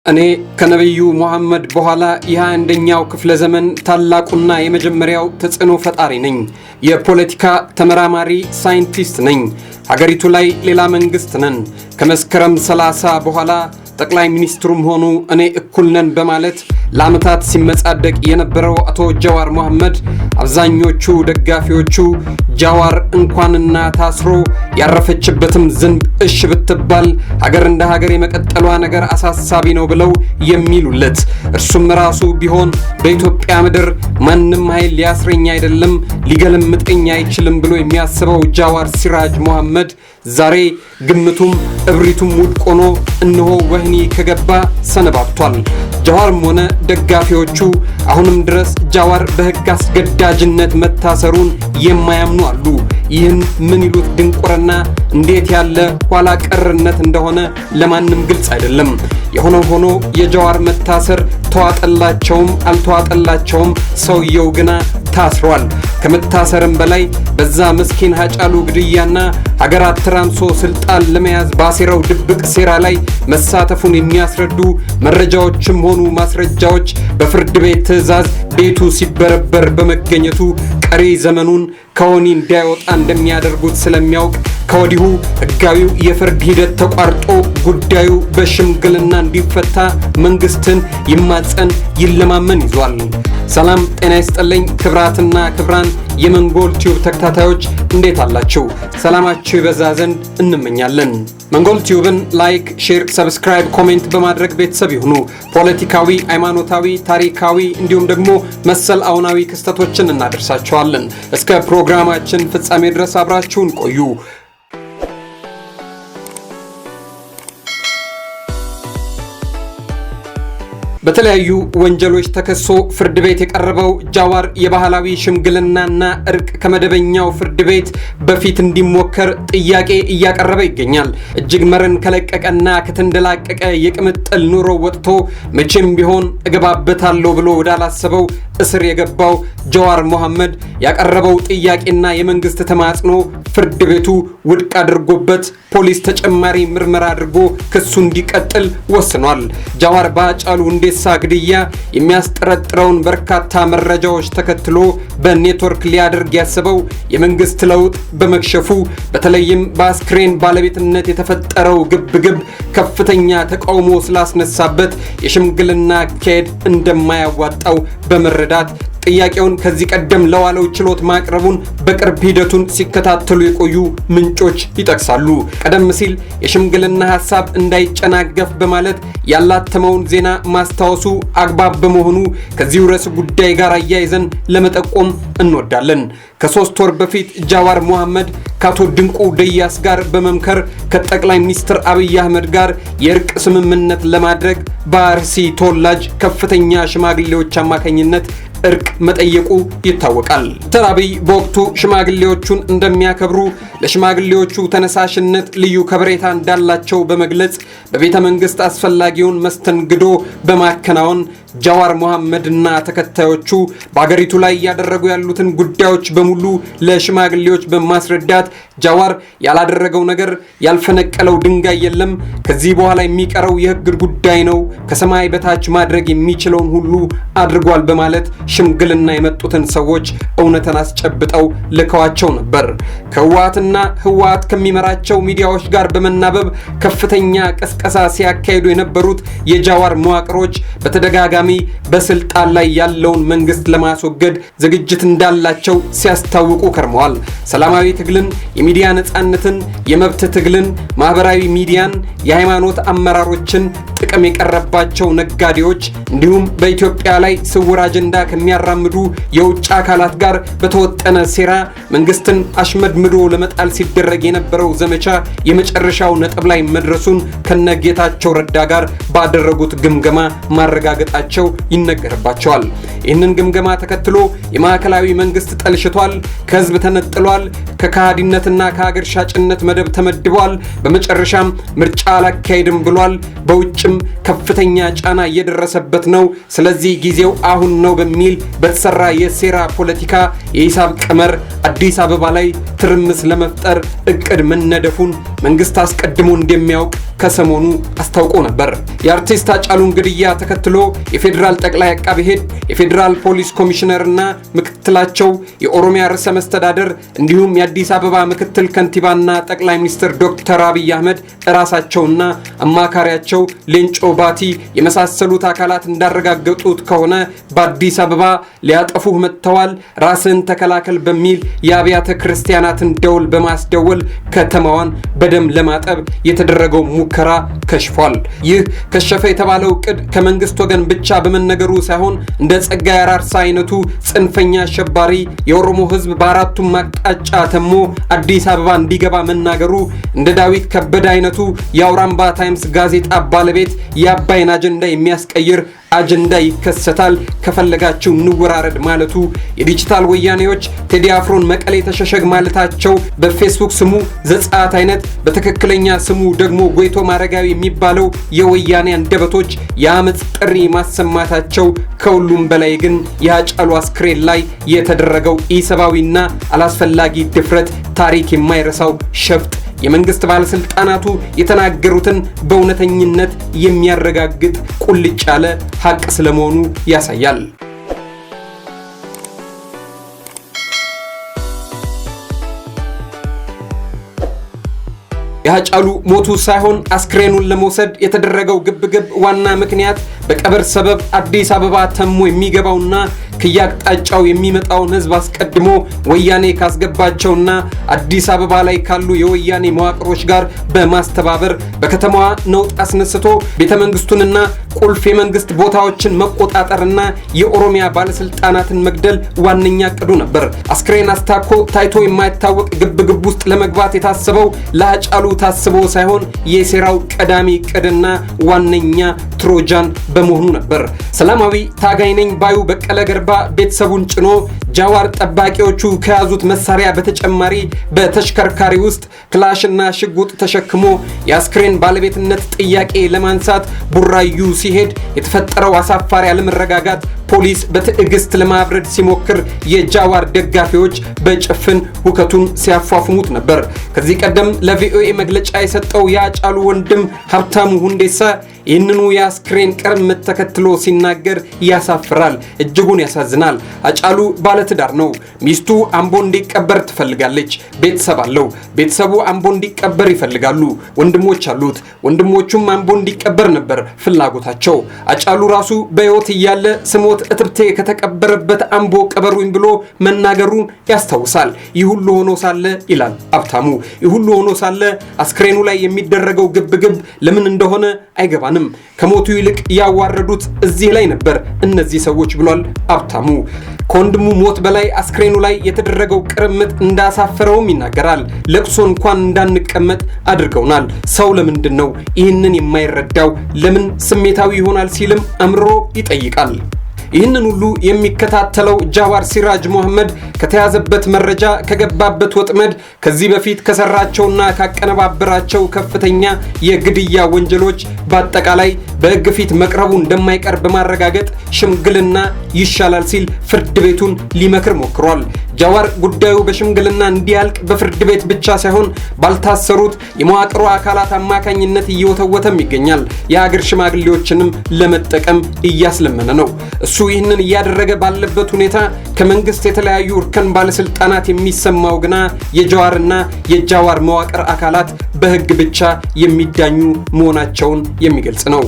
እኔ ከነብዩ መሐመድ በኋላ የ21ኛው ክፍለ ዘመን ታላቁና የመጀመሪያው ተጽዕኖ ፈጣሪ ነኝ። የፖለቲካ ተመራማሪ ሳይንቲስት ነኝ። ሀገሪቱ ላይ ሌላ መንግስት ነን። ከመስከረም 30 በኋላ ጠቅላይ ሚኒስትሩም ሆኑ እኔ እኩል ነን በማለት ለዓመታት ሲመጻደቅ የነበረው አቶ ጃዋር መሐመድ አብዛኞቹ ደጋፊዎቹ ጃዋር እንኳንና ታስሮ ያረፈችበትም ዝንብ እሽ ብትባል ሀገር እንደ ሀገር የመቀጠሏ ነገር አሳሳቢ ነው ብለው የሚሉለት እርሱም ራሱ ቢሆን በኢትዮጵያ ምድር ማንም ኃይል ሊያስረኝ አይደለም ሊገለምጠኝ አይችልም ብሎ የሚያስበው ጃዋር ሲራጅ መሐመድ ዛሬ ግምቱም እብሪቱም ውድቅ ሆኖ እነሆ ወህኒ ከገባ ሰነባብቷል። ጃዋርም ሆነ ደጋፊዎቹ አሁንም ድረስ ጃዋር በህግ አስገዳጅነት መታሰሩን የማያምኑ አሉ። ይህን ምን ይሉት ድንቁርና እንዴት ያለ ኋላ ቀርነት እንደሆነ ለማንም ግልጽ አይደለም። የሆነው ሆኖ የጃዋር መታሰር ተዋጠላቸውም አልተዋጠላቸውም ሰውየው ግና ታስሯል። ከመታሰርም በላይ በዛ ምስኪን ሃጫሉ ግድያና ሀገራት ትራምሶ ስልጣን ለመያዝ ባሴራው ድብቅ ሴራ ላይ መሳተፉን የሚያስረዱ መረጃዎችም ሆኑ ማስረጃዎች በፍርድ ቤት ትዕዛዝ ቤቱ ሲበረበር በመገኘቱ ቀሪ ዘመኑን ከወህኒ እንዳይወጣ እንደሚያደርጉት ስለሚያውቅ ከወዲሁ ህጋዊው የፍርድ ሂደት ተቋርጦ ጉዳዩ በሽምግልና እንዲፈታ መንግስትን ይማጸን ይለማመን ይዟል። ሰላም ጤና ይስጥልኝ ክብራትና ክብራን የመንጎል ቲዩብ ተከታታዮች እንዴት አላችሁ? ሰላማችሁ ይበዛ ዘንድ እንመኛለን። መንጎል ቲዩብን ላይክ፣ ሼር፣ ሰብስክራይብ፣ ኮሜንት በማድረግ ቤተሰብ ይሁኑ። ፖለቲካዊ፣ ሃይማኖታዊ፣ ታሪካዊ እንዲሁም ደግሞ መሰል አሁናዊ ክስተቶችን እናደርሳችኋለን። እስከ ፕሮግራማችን ፍጻሜ ድረስ አብራችሁን ቆዩ። በተለያዩ ወንጀሎች ተከሶ ፍርድ ቤት የቀረበው ጃዋር የባህላዊ ሽምግልናና እርቅ ከመደበኛው ፍርድ ቤት በፊት እንዲሞከር ጥያቄ እያቀረበ ይገኛል። እጅግ መረን ከለቀቀና ከተንደላቀቀ የቅምጥል ኑሮ ወጥቶ መቼም ቢሆን እገባበታለሁ ብሎ ወዳላሰበው እስር የገባው ጃዋር መሐመድ ያቀረበው ጥያቄና የመንግስት ተማጽኖ ፍርድ ቤቱ ውድቅ አድርጎበት ፖሊስ ተጨማሪ ምርመራ አድርጎ ክሱ እንዲቀጥል ወስኗል። ጃዋር በሃጫሉ ሁንዴሳ ግድያ የሚያስጠረጥረውን በርካታ መረጃዎች ተከትሎ በኔትወርክ ሊያደርግ ያሰበው የመንግስት ለውጥ በመክሸፉ በተለይም በአስክሬን ባለቤትነት የተፈጠረው ግብግብ ከፍተኛ ተቃውሞ ስላስነሳበት የሽምግልና አካሄድ እንደማያዋጣው በመረዳት ጥያቄውን ከዚህ ቀደም ለዋለው ችሎት ማቅረቡን በቅርብ ሂደቱን ሲከታተሉ የቆዩ ምንጮች ይጠቅሳሉ። ቀደም ሲል የሽምግልና ሐሳብ እንዳይጨናገፍ በማለት ያላተመውን ዜና ማስታወሱ አግባብ በመሆኑ ከዚህ ርዕስ ጉዳይ ጋር አያይዘን ለመጠቆም እንወዳለን። ከ3 ወር በፊት ጃዋር መሐመድ ከአቶ ድንቁ ደያስ ጋር በመምከር ከጠቅላይ ሚኒስትር አብይ አህመድ ጋር የእርቅ ስምምነት ለማድረግ በአርሲ ተወላጅ ከፍተኛ ሽማግሌዎች አማካኝነት እርቅ መጠየቁ ይታወቃል። ዶክተር አብይ በወቅቱ ሽማግሌዎቹን እንደሚያከብሩ ለሽማግሌዎቹ ተነሳሽነት ልዩ ከበሬታ እንዳላቸው በመግለጽ በቤተ መንግስት አስፈላጊውን መስተንግዶ በማከናወን ጃዋር መሐመድና ተከታዮቹ በአገሪቱ ላይ ያደረጉ ያሉትን ጉዳዮች በሙሉ ለሽማግሌዎች በማስረዳት ጃዋር ያላደረገው ነገር ያልፈነቀለው ድንጋይ የለም፣ ከዚህ በኋላ የሚቀረው የህግ ጉዳይ ነው፣ ከሰማይ በታች ማድረግ የሚችለውን ሁሉ አድርጓል በማለት ሽምግልና የመጡትን ሰዎች እውነትን አስጨብጠው ልከዋቸው ነበር። ከህወሓትና ህወሓት ከሚመራቸው ሚዲያዎች ጋር በመናበብ ከፍተኛ ቅስቀሳ ሲያካሂዱ የነበሩት የጃዋር መዋቅሮች በተደጋጋሚ በስልጣን ላይ ያለውን መንግስት ለማስወገድ ዝግጅት እንዳላቸው ሲያስታውቁ ከርመዋል። ሰላማዊ ትግልን፣ የሚዲያ ነፃነትን፣ የመብት ትግልን፣ ማህበራዊ ሚዲያን፣ የሃይማኖት አመራሮችን፣ ጥቅም የቀረባቸው ነጋዴዎች እንዲሁም በኢትዮጵያ ላይ ስውር አጀንዳ ከሚያራምዱ የውጭ አካላት ጋር በተወጠነ ሴራ መንግስትን አሽመድምዶ ለመጣል ሲደረግ የነበረው ዘመቻ የመጨረሻው ነጥብ ላይ መድረሱን ከነጌታቸው ረዳ ጋር ባደረጉት ግምገማ ማረጋገጣቸው ይነገርባቸዋል። ይህንን ግምገማ ተከትሎ የማዕከላዊ መንግስት ጠልሽቷል፣ ከህዝብ ተነጥሏል፣ ከካሃዲነትና ከሀገር ሻጭነት መደብ ተመድቧል፣ በመጨረሻም ምርጫ አላካሄድም ብሏል። በውጭም ከፍተኛ ጫና እየደረሰበት ነው። ስለዚህ ጊዜው አሁን ነው በሚል በተሰራ የሴራ ፖለቲካ የሂሳብ ቀመር አዲስ አበባ ላይ ትርምስ ለመፍጠር እቅድ መነደፉን መንግስት አስቀድሞ እንደሚያውቅ ከሰሞኑ አስታውቆ ነበር። የአርቲስት ሃጫሉን ግድያ ተከትሎ የፌዴራል ጠቅላይ አቃቤ ሕግ፣ የፌዴራል ፖሊስ ኮሚሽነርና ምክትላቸው፣ የኦሮሚያ ርዕሰ መስተዳደር እንዲሁም የአዲስ አበባ ምክትል ከንቲባና ጠቅላይ ሚኒስትር ዶክተር አብይ አህመድ ራሳቸውና አማካሪያቸው ሌንጮ ባቲ የመሳሰሉት አካላት እንዳረጋገጡት ከሆነ በአዲስ አበባ ሊያጠፉህ መጥተዋል፣ ራስን ተከላከል በሚል የአብያተ ክርስቲያናትን ደውል በማስደወል ከተማዋን በደም ለማጠብ የተደረገው ሙከራ ከሽፏል። ይህ ከሸፈ የተባለው እቅድ ከመንግስት ወገን ብቻ በመነገሩ ሳይሆን እንደ ጸጋዬ አራርሳ አይነቱ ጽንፈኛ አሸባሪ የኦሮሞ ህዝብ በአራቱም አቅጣጫ ተሞ አዲስ አበባ እንዲገባ መናገሩ፣ እንደ ዳዊት ከበደ አይነቱ የአውራምባ ታይምስ ጋዜጣ ባለቤት የአባይን አጀንዳ የሚያስቀይር አጀንዳ ይከሰታል ከፈለጋችሁ እንወራረድ ማለቱ፣ የዲጂታል ወያኔዎች ቴዲ አፍሮን መቀሌ ተሸሸግ ማለታቸው፣ በፌስቡክ ስሙ ዘጻት አይነት በትክክለኛ ስሙ ደግሞ ጎይቶ ማረጋዊ የሚባለው የወያኔ አንደበቶች የአመጽ ጥሪ ማሰማታቸው፣ ከሁሉም በላይ ግን የሃጫሉ አስክሬን ላይ የተደረገው ኢሰብአዊና አላስፈላጊ ድፍረት ታሪክ የማይረሳው ሸፍጥ የመንግስት ባለስልጣናቱ የተናገሩትን በእውነተኝነት የሚያረጋግጥ ቁልጭ ያለ ሐቅ ስለመሆኑ ያሳያል። የሃጫሉ ሞቱ ሳይሆን አስክሬኑን ለመውሰድ የተደረገው ግብግብ ዋና ምክንያት በቀብር ሰበብ አዲስ አበባ ተሞ የሚገባውና ከያቅጣጫው የሚመጣውን ህዝብ አስቀድሞ ወያኔ ካስገባቸውና አዲስ አበባ ላይ ካሉ የወያኔ መዋቅሮች ጋር በማስተባበር በከተማዋ ነውጥ አስነስቶ ቤተመንግስቱንና ቁልፍ የመንግስት ቦታዎችን መቆጣጠርና የኦሮሚያ ባለስልጣናትን መግደል ዋነኛ ዕቅዱ ነበር። አስክሬን አስታኮ ታይቶ የማይታወቅ ግብግብ ውስጥ ለመግባት የታሰበው ለሃጫሉ ታስቦ ሳይሆን የሴራው ቀዳሚ ዕቅድና ዋነኛ ትሮጃን በመሆኑ ነበር። ሰላማዊ ታጋይ ነኝ ባዩ በቀለ ገርባ ቤተሰቡን ጭኖ ጃዋር ጠባቂዎቹ ከያዙት መሳሪያ በተጨማሪ በተሽከርካሪ ውስጥ ክላሽና ሽጉጥ ተሸክሞ የአስክሬን ባለቤትነት ጥያቄ ለማንሳት ቡራዩ ሲሄድ የተፈጠረው አሳፋሪ አለመረጋጋት ፖሊስ በትዕግስት ለማብረድ ሲሞክር የጃዋር ደጋፊዎች በጭፍን ሁከቱን ሲያፋፍሙት ነበር። ከዚህ ቀደም ለቪኦኤ መግለጫ የሰጠው የሃጫሉ ወንድም ሀብታሙ ሁንዴሳ ይህንኑ የአስክሬን ቅርምት ተከትሎ ሲናገር ያሳፍራል፣ እጅጉን ያሳዝናል። ሃጫሉ ባለትዳር ነው። ሚስቱ አምቦ እንዲቀበር ትፈልጋለች። ቤተሰብ አለው። ቤተሰቡ አምቦ እንዲቀበር ይፈልጋሉ። ወንድሞች አሉት። ወንድሞቹም አምቦ እንዲቀበር ነበር ፍላጎታቸው። ሃጫሉ ራሱ በሕይወት እያለ ስሞት እትብቴ ከተቀበረበት አምቦ ቀበሩኝ ብሎ መናገሩን ያስታውሳል። ይህ ሁሉ ሆኖ ሳለ ይላል ሀብታሙ፣ ይህ ሁሉ ሆኖ ሳለ አስክሬኑ ላይ የሚደረገው ግብግብ ለምን እንደሆነ አይገባንም። ከሞቱ ይልቅ ያዋረዱት እዚህ ላይ ነበር እነዚህ ሰዎች ብሏል ሀብታሙ። ከወንድሙ ሞት በላይ አስክሬኑ ላይ የተደረገው ቅርምት እንዳሳፈረውም ይናገራል። ለቅሶ እንኳን እንዳንቀመጥ አድርገውናል። ሰው ለምንድን ነው ይህንን የማይረዳው? ለምን ስሜታዊ ይሆናል ሲልም አምርሮ ይጠይቃል። ይህንን ሁሉ የሚከታተለው ጃዋር ሲራጅ መሐመድ ከተያዘበት መረጃ ከገባበት ወጥመድ ከዚህ በፊት ከሰራቸውና ካቀነባበራቸው ከፍተኛ የግድያ ወንጀሎች በአጠቃላይ በሕግ ፊት መቅረቡ እንደማይቀር በማረጋገጥ ሽምግልና ይሻላል ሲል ፍርድ ቤቱን ሊመክር ሞክሯል። ጃዋር ጉዳዩ በሽምግልና እንዲያልቅ በፍርድ ቤት ብቻ ሳይሆን ባልታሰሩት የመዋቅሩ አካላት አማካኝነት እየወተወተም ይገኛል። የሀገር ሽማግሌዎችንም ለመጠቀም እያስለመነ ነው። እሱ ይህንን እያደረገ ባለበት ሁኔታ ከመንግስት የተለያዩ እርከን ባለስልጣናት የሚሰማው ግና የጃዋርና የጃዋር መዋቅር አካላት በሕግ ብቻ የሚዳኙ መሆናቸውን የሚገልጽ ነው።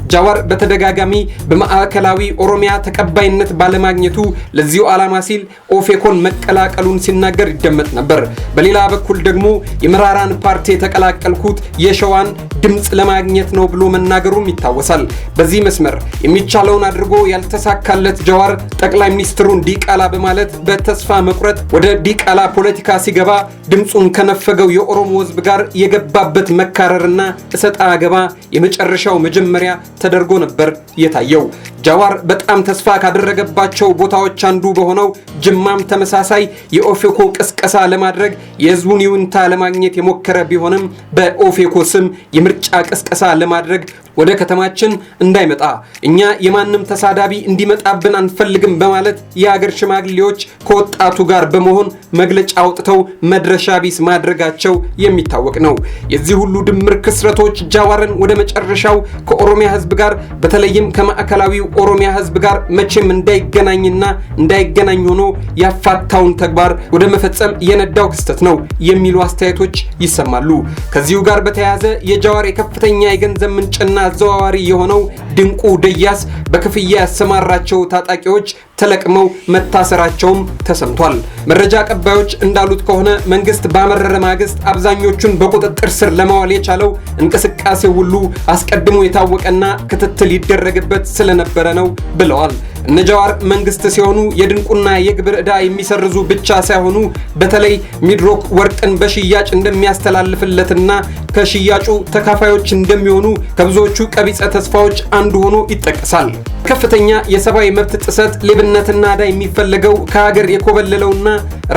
ጃዋር በተደጋጋሚ በማዕከላዊ ኦሮሚያ ተቀባይነት ባለማግኘቱ ለዚሁ ዓላማ ሲል ኦፌኮን መቀላቀሉን ሲናገር ይደመጥ ነበር። በሌላ በኩል ደግሞ የመራራን ፓርቲ የተቀላቀልኩት የሸዋን ድምጽ ለማግኘት ነው ብሎ መናገሩም ይታወሳል። በዚህ መስመር የሚቻለውን አድርጎ ያልተሳካለት ጃዋር ጠቅላይ ሚኒስትሩን ዲቃላ በማለት በተስፋ መቁረጥ ወደ ዲቃላ ፖለቲካ ሲገባ ድምጹን ከነፈገው የኦሮሞ ሕዝብ ጋር የገባበት መካረርና እሰጣ አገባ የመጨረሻው መጀመሪያ ተደርጎ ነበር የታየው። ጃዋር በጣም ተስፋ ካደረገባቸው ቦታዎች አንዱ በሆነው ጅማም ተመሳሳይ የኦፌኮ ቅስቀሳ ለማድረግ የህዝቡን ይሁንታ ለማግኘት የሞከረ ቢሆንም በኦፌኮ ስም የምርጫ ቅስቀሳ ለማድረግ ወደ ከተማችን እንዳይመጣ እኛ የማንም ተሳዳቢ እንዲመጣብን አንፈልግም በማለት የሀገር ሽማግሌዎች ከወጣቱ ጋር በመሆን መግለጫ አውጥተው መድረሻ ቢስ ማድረጋቸው የሚታወቅ ነው። የዚህ ሁሉ ድምር ክስረቶች ጃዋርን ወደ መጨረሻው ከኦሮሚያ ህዝብ ጋር በተለይም ከማዕከላዊው ኦሮሚያ ህዝብ ጋር መቼም እንዳይገናኝና እንዳይገናኝ ሆኖ ያፋታውን ተግባር ወደ መፈጸም የነዳው ክስተት ነው የሚሉ አስተያየቶች ይሰማሉ። ከዚሁ ጋር በተያያዘ የጃዋር የከፍተኛ የገንዘብ ምንጭና አዘዋዋሪ የሆነው ድንቁ ደያስ በክፍያ ያሰማራቸው ታጣቂዎች ተለቅመው መታሰራቸውም ተሰምቷል። መረጃ አቀባዮች እንዳሉት ከሆነ መንግስት ባመረረ ማግስት አብዛኞቹን በቁጥጥር ስር ለማዋል የቻለው እንቅስቃሴ ሁሉ አስቀድሞ የታወቀና ክትትል ይደረግበት ስለነበረ ነው ብለዋል። እነ ጃዋር መንግስት ሲሆኑ የድንቁና የግብር ዕዳ የሚሰርዙ ብቻ ሳይሆኑ በተለይ ሚድሮክ ወርቅን በሽያጭ እንደሚያስተላልፍለትና ከሽያጩ ተካፋዮች እንደሚሆኑ ከብዙዎቹ ቀቢጸ ተስፋዎች አንዱ ሆኖ ይጠቀሳል። ከፍተኛ የሰብአዊ መብት ጥሰት ሌብነትና ዕዳ የሚፈለገው ከሀገር የኮበለለውና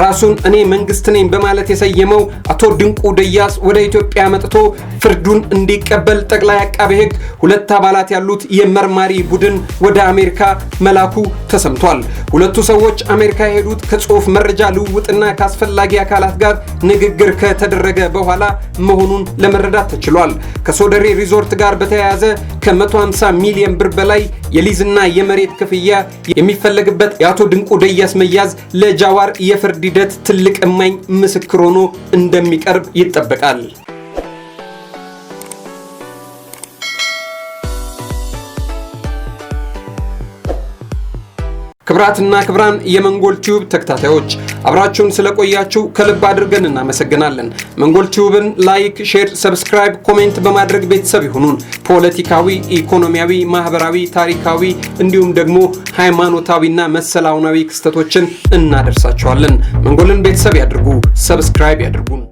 ራሱን እኔ መንግስት ነኝ በማለት የሰየመው አቶ ድንቁ ደያስ ወደ ኢትዮጵያ መጥቶ ፍርዱን እንዲቀበል ጠቅላይ አቃቤ ሕግ 2 አባላት ያሉት የመርማሪ ቡድን ወደ አሜሪካ መላኩ ተሰምቷል። ሁለቱ ሰዎች አሜሪካ የሄዱት ከጽሁፍ መረጃ ልውውጥና ከአስፈላጊ አካላት ጋር ንግግር ከተደረገ በኋላ መሆኑን ለመረዳት ተችሏል። ከሶደሬ ሪዞርት ጋር በተያያዘ ከ150 ሚሊዮን ብር በላይ የሊዝና የመሬት ክፍያ የሚፈለግበት የአቶ ድንቁ ደያስ መያዝ ለጃዋር የፍርድ ሂደት ትልቅ እማኝ ምስክር ሆኖ እንደሚቀርብ ይጠበቃል። ክብራትና ክብራን የመንጎል ቲዩብ ተከታታዮች አብራችሁን ስለቆያችሁ ከልብ አድርገን እናመሰግናለን። መንጎል ቲዩብን ላይክ፣ ሼር፣ ሰብስክራይብ፣ ኮሜንት በማድረግ ቤተሰብ ይሁኑን። ፖለቲካዊ፣ ኢኮኖሚያዊ፣ ማህበራዊ፣ ታሪካዊ እንዲሁም ደግሞ ሃይማኖታዊና መሰላውናዊ ክስተቶችን እናደርሳችኋለን። መንጎልን ቤተሰብ ያድርጉ፣ ሰብስክራይብ ያድርጉን።